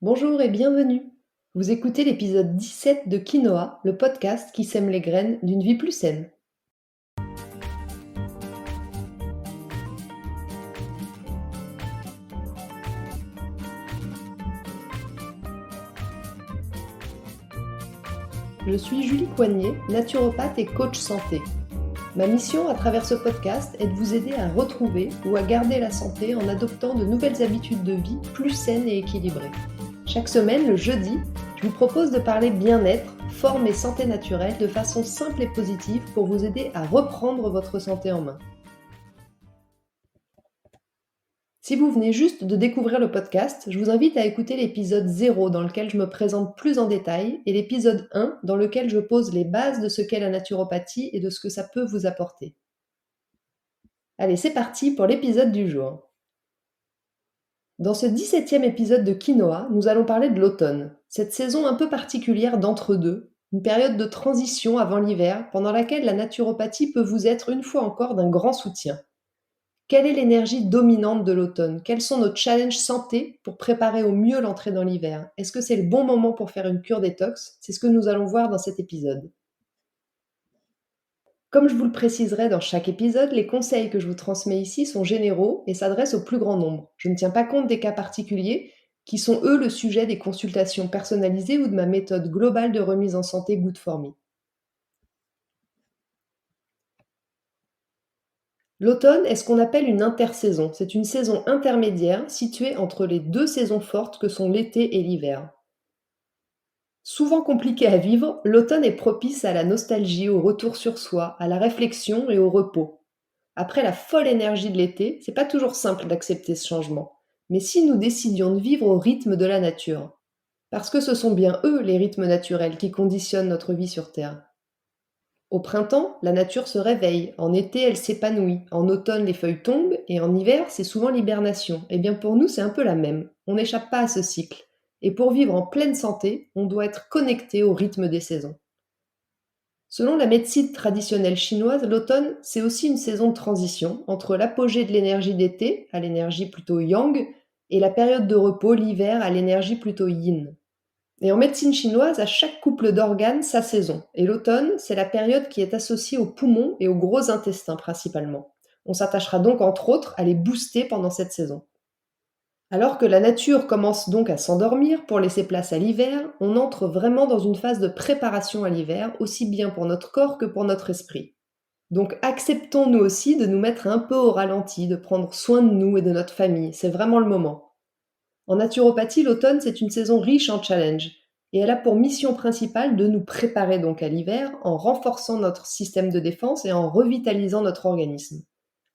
Bonjour et bienvenue. Vous écoutez l'épisode 17 de Quinoa, le podcast qui sème les graines d'une vie plus saine. Je suis Julie Coignet, naturopathe et coach santé. Ma mission à travers ce podcast est de vous aider à retrouver ou à garder la santé en adoptant de nouvelles habitudes de vie plus saines et équilibrées. Chaque semaine, le jeudi, je vous propose de parler bien-être, forme et santé naturelle de façon simple et positive pour vous aider à reprendre votre santé en main. Si vous venez juste de découvrir le podcast, je vous invite à écouter l'épisode 0 dans lequel je me présente plus en détail et l'épisode 1 dans lequel je pose les bases de ce qu'est la naturopathie et de ce que ça peut vous apporter. Allez, c'est parti pour l'épisode du jour. Dans ce 17e épisode de Quinoa, nous allons parler de l'automne, cette saison un peu particulière d'entre-deux, une période de transition avant l'hiver pendant laquelle la naturopathie peut vous être une fois encore d'un grand soutien. Quelle est l'énergie dominante de l'automne? Quels sont nos challenges santé pour préparer au mieux l'entrée dans l'hiver? Est-ce que c'est le bon moment pour faire une cure détox? C'est ce que nous allons voir dans cet épisode. Comme je vous le préciserai dans chaque épisode, les conseils que je vous transmets ici sont généraux et s'adressent au plus grand nombre. Je ne tiens pas compte des cas particuliers qui sont eux le sujet des consultations personnalisées ou de ma méthode globale de remise en santé Good for Me. L'automne est ce qu'on appelle une intersaison. C'est une saison intermédiaire située entre les deux saisons fortes que sont l'été et l'hiver. Souvent compliqué à vivre, l'automne est propice à la nostalgie, au retour sur soi, à la réflexion et au repos. Après la folle énergie de l'été, c'est pas toujours simple d'accepter ce changement. Mais si nous décidions de vivre au rythme de la nature, parce que ce sont bien eux les rythmes naturels qui conditionnent notre vie sur Terre. Au printemps, la nature se réveille, en été elle s'épanouit, en automne les feuilles tombent et en hiver c'est souvent l'hibernation. Eh bien pour nous c'est un peu la même, on n'échappe pas à ce cycle. Et pour vivre en pleine santé, on doit être connecté au rythme des saisons. Selon la médecine traditionnelle chinoise, l'automne c'est aussi une saison de transition entre l'apogée de l'énergie d'été, à l'énergie plutôt yang, et la période de repos, l'hiver, à l'énergie plutôt yin. Et en médecine chinoise, à chaque couple d'organes, sa saison. Et l'automne, c'est la période qui est associée aux poumons et aux gros intestins principalement. On s'attachera donc entre autres à les booster pendant cette saison. Alors que la nature commence donc à s'endormir pour laisser place à l'hiver, on entre vraiment dans une phase de préparation à l'hiver, aussi bien pour notre corps que pour notre esprit. Donc acceptons nous aussi de nous mettre un peu au ralenti, de prendre soin de nous et de notre famille, c'est vraiment le moment. En naturopathie, l'automne, c'est une saison riche en challenges et elle a pour mission principale de nous préparer donc à l'hiver en renforçant notre système de défense et en revitalisant notre organisme.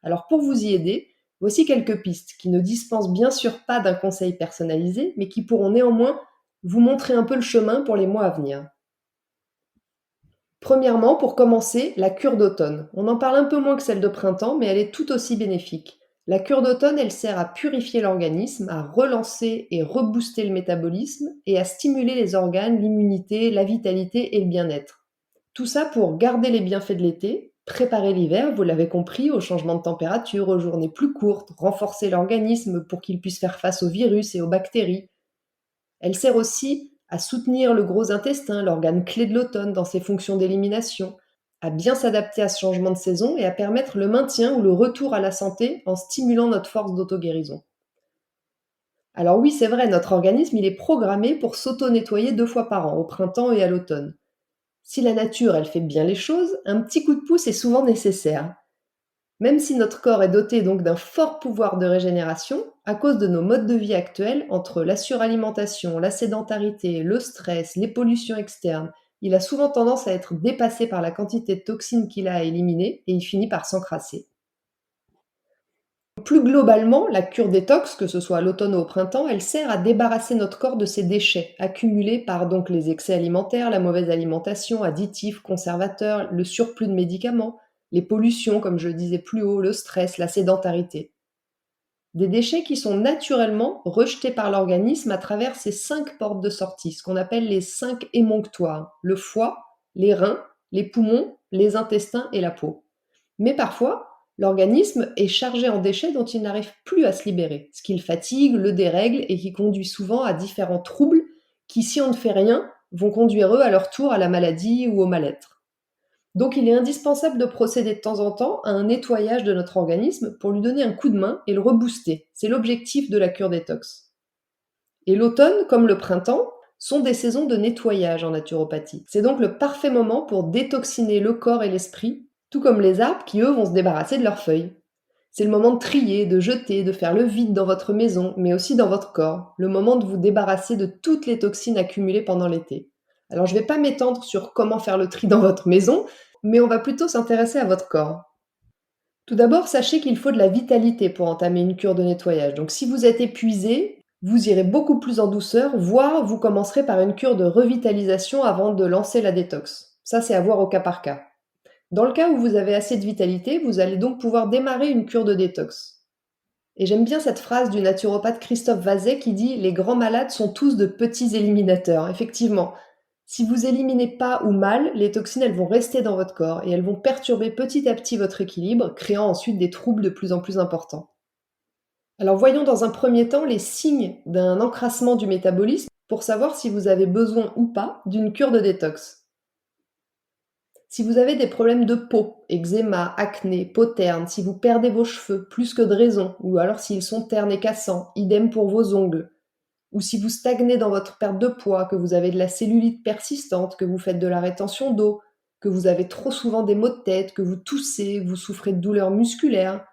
Alors pour vous y aider, voici quelques pistes qui ne dispensent bien sûr pas d'un conseil personnalisé, mais qui pourront néanmoins vous montrer un peu le chemin pour les mois à venir. Premièrement, pour commencer, la cure d'automne. On en parle un peu moins que celle de printemps, mais elle est tout aussi bénéfique. La cure d'automne, elle sert à purifier l'organisme, à relancer et rebooster le métabolisme et à stimuler les organes, l'immunité, la vitalité et le bien-être. Tout ça pour garder les bienfaits de l'été, préparer l'hiver, vous l'avez compris, au changement de température, aux journées plus courtes, renforcer l'organisme pour qu'il puisse faire face aux virus et aux bactéries. Elle sert aussi à soutenir le gros intestin, l'organe clé de l'automne dans ses fonctions d'élimination, à bien s'adapter à ce changement de saison et à permettre le maintien ou le retour à la santé en stimulant notre force d'auto-guérison. Alors oui, c'est vrai, notre organisme, il est programmé pour s'auto-nettoyer 2 fois par an, au printemps et à l'automne. Si la nature, elle fait bien les choses, un petit coup de pouce est souvent nécessaire. Même si notre corps est doté donc d'un fort pouvoir de régénération, à cause de nos modes de vie actuels, entre la suralimentation, la sédentarité, le stress, les pollutions externes, il a souvent tendance à être dépassé par la quantité de toxines qu'il a à éliminer et il finit par s'encrasser. Plus globalement, la cure détox, que ce soit à l'automne ou au printemps, elle sert à débarrasser notre corps de ces déchets accumulés par donc les excès alimentaires, la mauvaise alimentation, additifs, conservateurs, le surplus de médicaments, les pollutions, comme je le disais plus haut, le stress, la sédentarité. Des déchets qui sont naturellement rejetés par l'organisme à travers ces 5 portes de sortie, ce qu'on appelle les 5 émonctoires, le foie, les reins, les poumons, les intestins et la peau. Mais parfois, L'organisme est chargé en déchets dont il n'arrive plus à se libérer, ce qui le fatigue, le dérègle et qui conduit souvent à différents troubles qui, si on ne fait rien, vont conduire eux à leur tour à la maladie ou au mal-être. Donc il est indispensable de procéder de temps en temps à un nettoyage de notre organisme pour lui donner un coup de main et le rebooster. C'est l'objectif de la cure détox. Et l'automne, comme le printemps, sont des saisons de nettoyage en naturopathie. C'est donc le parfait moment pour détoxiner le corps et l'esprit, tout comme les arbres qui, eux, vont se débarrasser de leurs feuilles. C'est le moment de trier, de jeter, de faire le vide dans votre maison, mais aussi dans votre corps. Le moment de vous débarrasser de toutes les toxines accumulées pendant l'été. Alors je ne vais pas m'étendre sur comment faire le tri dans votre maison, mais on va plutôt s'intéresser à votre corps. Tout d'abord, sachez qu'il faut de la vitalité pour entamer une cure de nettoyage. Donc si vous êtes épuisé, vous irez beaucoup plus en douceur, voire vous commencerez par une cure de revitalisation avant de lancer la détox. Ça, c'est à voir au cas par cas. Dans le cas où vous avez assez de vitalité, vous allez donc pouvoir démarrer une cure de détox. Et j'aime bien cette phrase du naturopathe Christophe Vazet qui dit: «Les grands malades sont tous de petits éliminateurs». Effectivement, si vous éliminez pas ou mal, les toxines, elles vont rester dans votre corps et elles vont perturber petit à petit votre équilibre, créant ensuite des troubles de plus en plus importants. Alors voyons dans un premier temps les signes d'un encrassement du métabolisme pour savoir si vous avez besoin ou pas d'une cure de détox. Si vous avez des problèmes de peau, eczéma, acné, peau terne, si vous perdez vos cheveux plus que de raison, ou alors s'ils sont ternes et cassants, idem pour vos ongles, ou si vous stagnez dans votre perte de poids, que vous avez de la cellulite persistante, que vous faites de la rétention d'eau, que vous avez trop souvent des maux de tête, que vous toussez, vous souffrez de douleurs musculaires,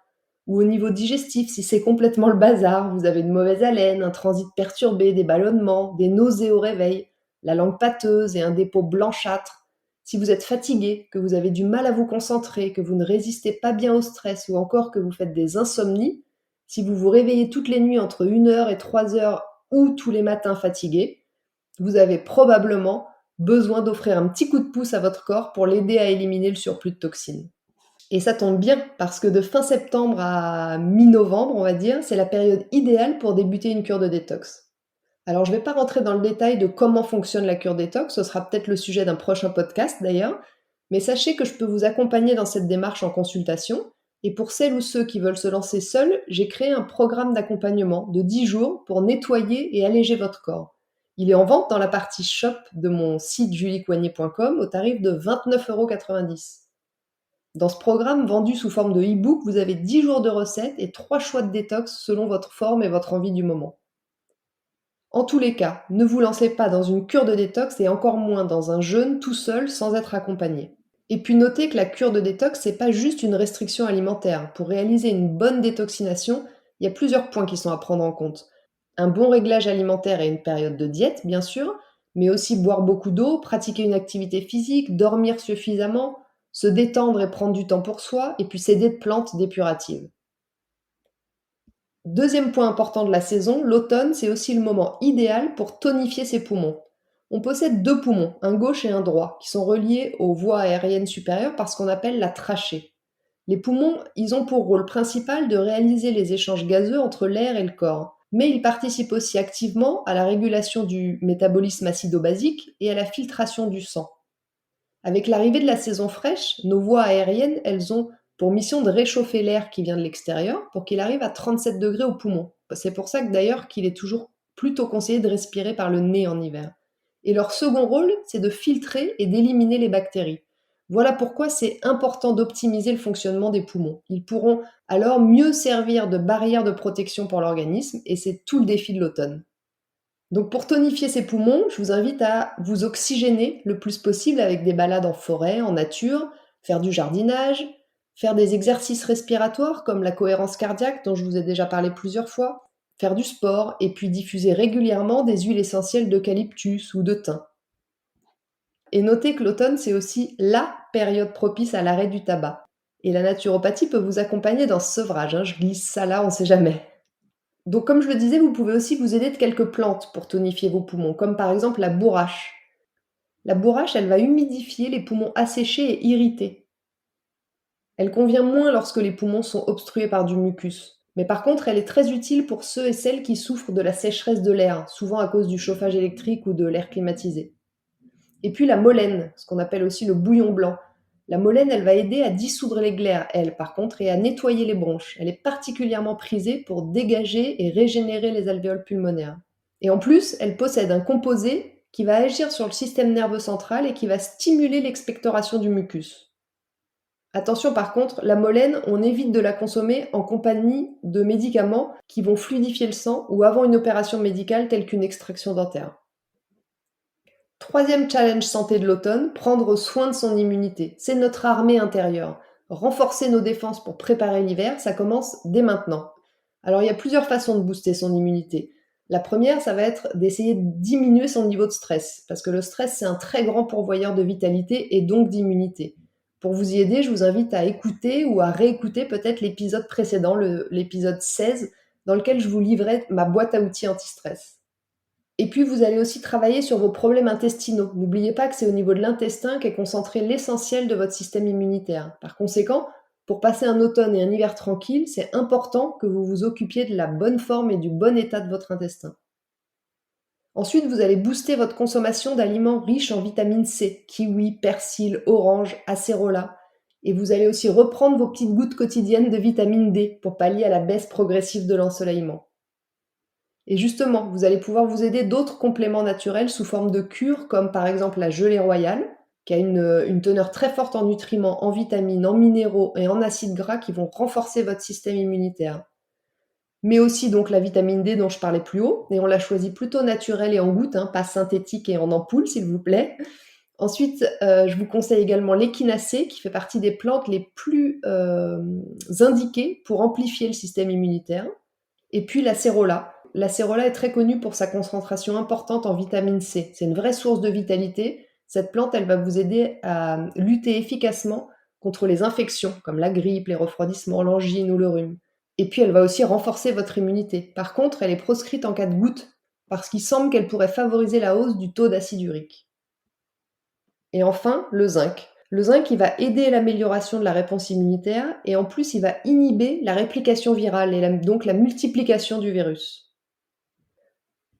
ou au niveau digestif, si c'est complètement le bazar, vous avez une mauvaise haleine, un transit perturbé, des ballonnements, des nausées au réveil, la langue pâteuse et un dépôt blanchâtre, si vous êtes fatigué, que vous avez du mal à vous concentrer, que vous ne résistez pas bien au stress ou encore que vous faites des insomnies, si vous vous réveillez toutes les nuits entre 1 heure et 3 heures ou tous les matins fatigué, vous avez probablement besoin d'offrir un petit coup de pouce à votre corps pour l'aider à éliminer le surplus de toxines. Et ça tombe bien parce que de fin septembre à mi-novembre, on va dire, c'est la période idéale pour débuter une cure de détox. Alors je ne vais pas rentrer dans le détail de comment fonctionne la cure détox, ce sera peut-être le sujet d'un prochain podcast d'ailleurs, mais sachez que je peux vous accompagner dans cette démarche en consultation. Et pour celles ou ceux qui veulent se lancer seuls, j'ai créé un programme d'accompagnement de 10 jours pour nettoyer et alléger votre corps. Il est en vente dans la partie shop de mon site juliecoignet.com au tarif de 29,90 €. Dans ce programme vendu sous forme de e-book, vous avez 10 jours de recettes et 3 choix de détox selon votre forme et votre envie du moment. En tous les cas, ne vous lancez pas dans une cure de détox et encore moins dans un jeûne tout seul sans être accompagné. Et puis notez que la cure de détox, c'est pas juste une restriction alimentaire. Pour réaliser une bonne détoxination, il y a plusieurs points qui sont à prendre en compte. Un bon réglage alimentaire et une période de diète, bien sûr, mais aussi boire beaucoup d'eau, pratiquer une activité physique, dormir suffisamment, se détendre et prendre du temps pour soi, et puis s'aider de plantes dépuratives. Deuxième point important de la saison, l'automne, c'est aussi le moment idéal pour tonifier ses poumons. On possède deux poumons, un gauche et un droit, qui sont reliés aux voies aériennes supérieures par ce qu'on appelle la trachée. Les poumons, ils ont pour rôle principal de réaliser les échanges gazeux entre l'air et le corps, mais ils participent aussi activement à la régulation du métabolisme acido-basique et à la filtration du sang. Avec l'arrivée de la saison fraîche, nos voies aériennes, elles ont pour mission de réchauffer l'air qui vient de l'extérieur pour qu'il arrive à 37 degrés au poumon. C'est pour ça que d'ailleurs qu'il est toujours plutôt conseillé de respirer par le nez en hiver. Et leur second rôle, c'est de filtrer et d'éliminer les bactéries. Voilà pourquoi c'est important d'optimiser le fonctionnement des poumons. Ils pourront alors mieux servir de barrière de protection pour l'organisme et c'est tout le défi de l'automne. Donc pour tonifier ses poumons, je vous invite à vous oxygéner le plus possible avec des balades en forêt, en nature, faire du jardinage, faire des exercices respiratoires comme la cohérence cardiaque dont je vous ai déjà parlé plusieurs fois, faire du sport et puis diffuser régulièrement des huiles essentielles d'eucalyptus ou de thym. Et notez que l'automne, c'est aussi la période propice à l'arrêt du tabac. Et la naturopathie peut vous accompagner dans ce sevrage, hein, je glisse ça là, on ne sait jamais. Donc comme je le disais, vous pouvez aussi vous aider de quelques plantes pour tonifier vos poumons, comme par exemple la bourrache. La bourrache, elle va humidifier les poumons asséchés et irrités. Elle convient moins lorsque les poumons sont obstrués par du mucus. Mais par contre, elle est très utile pour ceux et celles qui souffrent de la sécheresse de l'air, souvent à cause du chauffage électrique ou de l'air climatisé. Et puis la molène, ce qu'on appelle aussi le bouillon blanc. La molène, elle va aider à dissoudre les glaires, elle, par contre, et à nettoyer les bronches. Elle est particulièrement prisée pour dégager et régénérer les alvéoles pulmonaires. Et en plus, elle possède un composé qui va agir sur le système nerveux central et qui va stimuler l'expectoration du mucus. Attention par contre, la molène, on évite de la consommer en compagnie de médicaments qui vont fluidifier le sang ou avant une opération médicale telle qu'une extraction dentaire. Troisième challenge santé de l'automne, prendre soin de son immunité. C'est notre armée intérieure. Renforcer nos défenses pour préparer l'hiver, ça commence dès maintenant. Alors il y a plusieurs façons de booster son immunité. La première, ça va être d'essayer de diminuer son niveau de stress, parce que le stress, c'est un très grand pourvoyeur de vitalité et donc d'immunité. Pour vous y aider, je vous invite à écouter ou à réécouter peut-être l'épisode précédent, l'épisode 16, dans lequel je vous livrais ma boîte à outils anti-stress. Et puis, vous allez aussi travailler sur vos problèmes intestinaux. N'oubliez pas que c'est au niveau de l'intestin qu'est concentré l'essentiel de votre système immunitaire. Par conséquent, pour passer un automne et un hiver tranquille, c'est important que vous vous occupiez de la bonne forme et du bon état de votre intestin. Ensuite, vous allez booster votre consommation d'aliments riches en vitamine C, kiwi, persil, orange, acérola. Et vous allez aussi reprendre vos petites gouttes quotidiennes de vitamine D pour pallier à la baisse progressive de l'ensoleillement. Et justement, vous allez pouvoir vous aider d'autres compléments naturels sous forme de cure, comme par exemple la gelée royale, qui a une teneur très forte en nutriments, en vitamines, en minéraux et en acides gras qui vont renforcer votre système immunitaire. Mais aussi donc la vitamine D dont je parlais plus haut, et on l'a choisie plutôt naturelle et en gouttes, pas synthétique et en ampoule s'il vous plaît. Ensuite, je vous conseille également l'échinacée qui fait partie des plantes les plus indiquées pour amplifier le système immunitaire. Et puis l'acérola. L'acérola est très connue pour sa concentration importante en vitamine C. C'est une vraie source de vitalité. Cette plante, elle va vous aider à lutter efficacement contre les infections comme la grippe, les refroidissements, l'angine ou le rhume. Et puis elle va aussi renforcer votre immunité. Par contre, elle est proscrite en cas de goutte parce qu'il semble qu'elle pourrait favoriser la hausse du taux d'acide urique. Et enfin, le zinc. Le zinc, il va aider l'amélioration de la réponse immunitaire et en plus, il va inhiber la réplication virale et donc la multiplication du virus.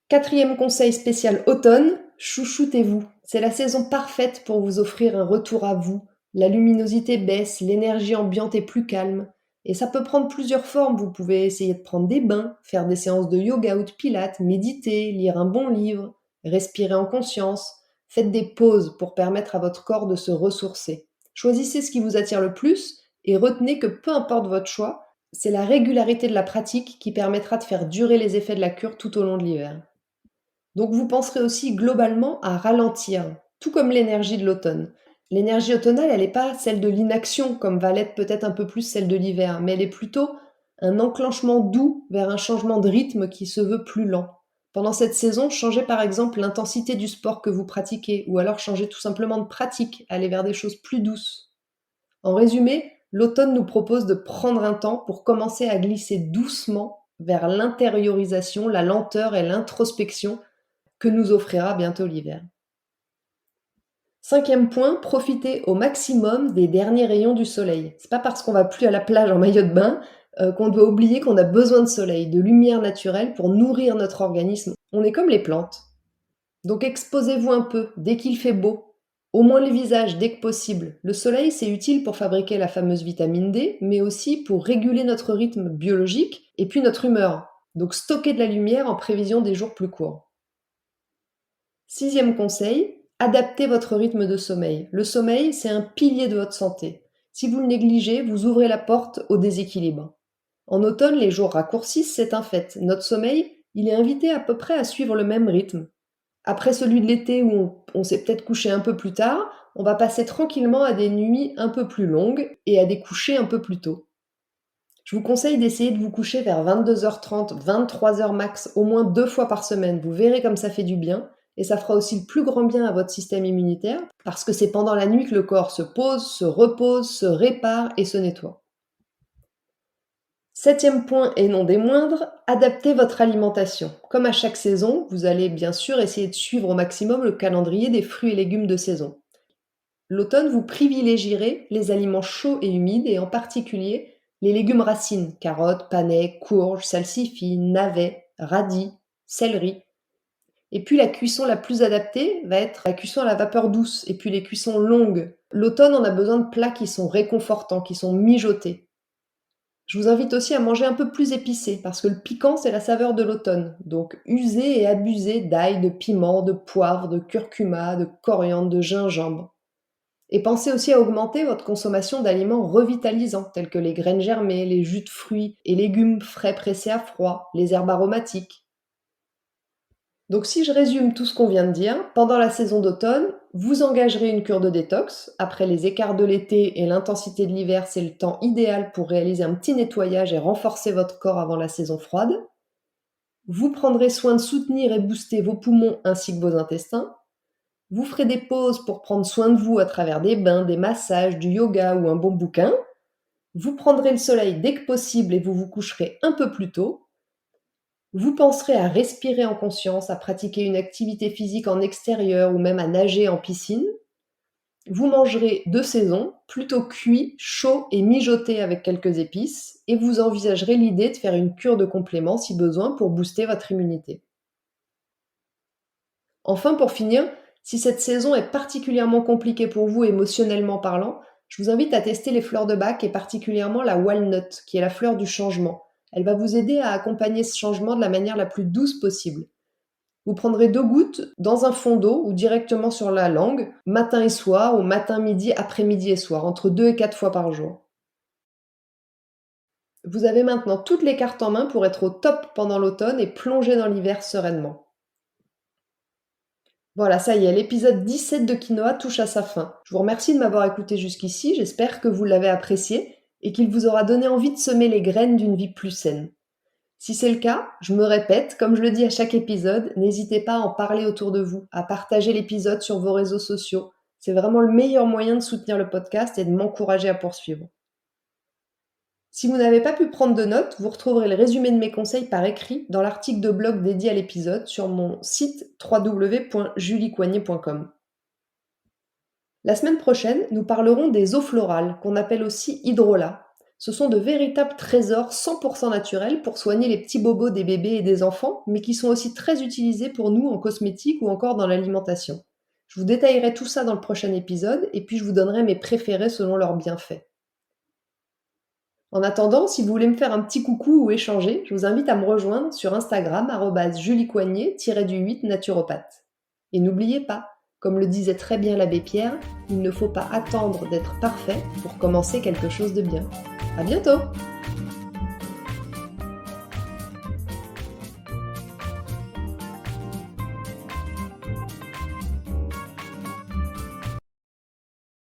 Quatrième conseil spécial automne, chouchoutez-vous. C'est la saison parfaite pour vous offrir un retour à vous. La luminosité baisse, l'énergie ambiante est plus calme. Et ça peut prendre plusieurs formes. Vous pouvez essayer de prendre des bains, faire des séances de yoga ou de pilates, méditer, lire un bon livre, respirer en conscience. Faites des pauses pour permettre à votre corps de se ressourcer. Choisissez ce qui vous attire le plus et retenez que peu importe votre choix, c'est la régularité de la pratique qui permettra de faire durer les effets de la cure tout au long de l'hiver. Donc vous penserez aussi globalement à ralentir, tout comme l'énergie de l'automne. L'énergie automnale, elle n'est pas celle de l'inaction, comme va l'être peut-être un peu plus celle de l'hiver, mais elle est plutôt un enclenchement doux vers un changement de rythme qui se veut plus lent. Pendant cette saison, changez par exemple l'intensité du sport que vous pratiquez, ou alors changez tout simplement de pratique, allez vers des choses plus douces. En résumé, l'automne nous propose de prendre un temps pour commencer à glisser doucement vers l'intériorisation, la lenteur et l'introspection que nous offrira bientôt l'hiver. Cinquième point, profitez au maximum des derniers rayons du soleil. C'est pas parce qu'on va plus à la plage en maillot de bain qu'on doit oublier qu'on a besoin de soleil, de lumière naturelle pour nourrir notre organisme. On est comme les plantes. Donc exposez-vous un peu dès qu'il fait beau, au moins le visage dès que possible. Le soleil, c'est utile pour fabriquer la fameuse vitamine D, mais aussi pour réguler notre rythme biologique et puis notre humeur. Donc stockez de la lumière en prévision des jours plus courts. Sixième conseil, adaptez votre rythme de sommeil. Le sommeil, c'est un pilier de votre santé. Si vous le négligez, vous ouvrez la porte au déséquilibre. En automne, les jours raccourcissent, c'est un fait. Notre sommeil, il est invité à peu près à suivre le même rythme. Après celui de l'été où on s'est peut-être couché un peu plus tard, on va passer tranquillement à des nuits un peu plus longues et à des couchers un peu plus tôt. Je vous conseille d'essayer de vous coucher vers 22h30, 23h max, au moins 2 fois par semaine. Vous verrez comme ça fait du bien. Et ça fera aussi le plus grand bien à votre système immunitaire, parce que c'est pendant la nuit que le corps se pose, se repose, se répare et se nettoie. Septième point et non des moindres, adaptez votre alimentation. Comme à chaque saison, vous allez bien sûr essayer de suivre au maximum le calendrier des fruits et légumes de saison. L'automne, vous privilégierez les aliments chauds et humides et en particulier les légumes racines, carottes, panais, courges, salsifis, navets, radis, céleri. Et puis la cuisson la plus adaptée va être la cuisson à la vapeur douce et puis les cuissons longues L'automne, on a besoin de plats qui sont réconfortants, qui sont mijotés. Je vous invite aussi à manger un peu plus épicé, parce que le piquant, c'est la saveur de l'automne. Donc usez et abusez d'ail, de piment, de poivre, de curcuma, de coriandre, de gingembre. Et pensez aussi à augmenter votre consommation d'aliments revitalisants, tels que les graines germées, les jus de fruits et légumes frais pressés à froid, les herbes aromatiques. Donc si je résume tout ce qu'on vient de dire, pendant la saison d'automne, vous engagerez une cure de détox. Après les écarts de l'été et l'intensité de l'hiver, c'est le temps idéal pour réaliser un petit nettoyage et renforcer votre corps avant la saison froide. Vous prendrez soin de soutenir et booster vos poumons ainsi que vos intestins. Vous ferez des pauses pour prendre soin de vous à travers des bains, des massages, du yoga ou un bon bouquin. Vous prendrez le soleil dès que possible et vous vous coucherez un peu plus tôt. Vous penserez à respirer en conscience, à pratiquer une activité physique en extérieur ou même à nager en piscine. Vous mangerez de saison, plutôt cuit, chaud et mijoté avec quelques épices, et vous envisagerez l'idée de faire une cure de compléments si besoin pour booster votre immunité. Enfin, pour finir, si cette saison est particulièrement compliquée pour vous émotionnellement parlant, je vous invite à tester les fleurs de Bach et particulièrement la walnut, qui est la fleur du changement. Elle va vous aider à accompagner ce changement de la manière la plus douce possible. Vous prendrez 2 gouttes dans un fond d'eau ou directement sur la langue, matin et soir ou matin, midi, après-midi et soir, entre 2 et 4 fois par jour. Vous avez maintenant toutes les cartes en main pour être au top pendant l'automne et plonger dans l'hiver sereinement. Voilà, ça y est, l'épisode 17 de Quinoa touche à sa fin. Je vous remercie de m'avoir écouté jusqu'ici, j'espère que vous l'avez apprécié et qu'il vous aura donné envie de semer les graines d'une vie plus saine. Si c'est le cas, je me répète, comme je le dis à chaque épisode, n'hésitez pas à en parler autour de vous, à partager l'épisode sur vos réseaux sociaux. C'est vraiment le meilleur moyen de soutenir le podcast et de m'encourager à poursuivre. Si vous n'avez pas pu prendre de notes, vous retrouverez le résumé de mes conseils par écrit dans l'article de blog dédié à l'épisode sur mon site www.juliecoignet.com. La semaine prochaine, nous parlerons des eaux florales, qu'on appelle aussi hydrolats. Ce sont de véritables trésors 100% naturels pour soigner les petits bobos des bébés et des enfants, mais qui sont aussi très utilisés pour nous en cosmétique ou encore dans l'alimentation. Je vous détaillerai tout ça dans le prochain épisode et puis je vous donnerai mes préférés selon leurs bienfaits. En attendant, si vous voulez me faire un petit coucou ou échanger, je vous invite à me rejoindre sur Instagram @juliecoignet-8 naturopathe. Et n'oubliez pas, comme le disait très bien l'abbé Pierre, il ne faut pas attendre d'être parfait pour commencer quelque chose de bien. À bientôt!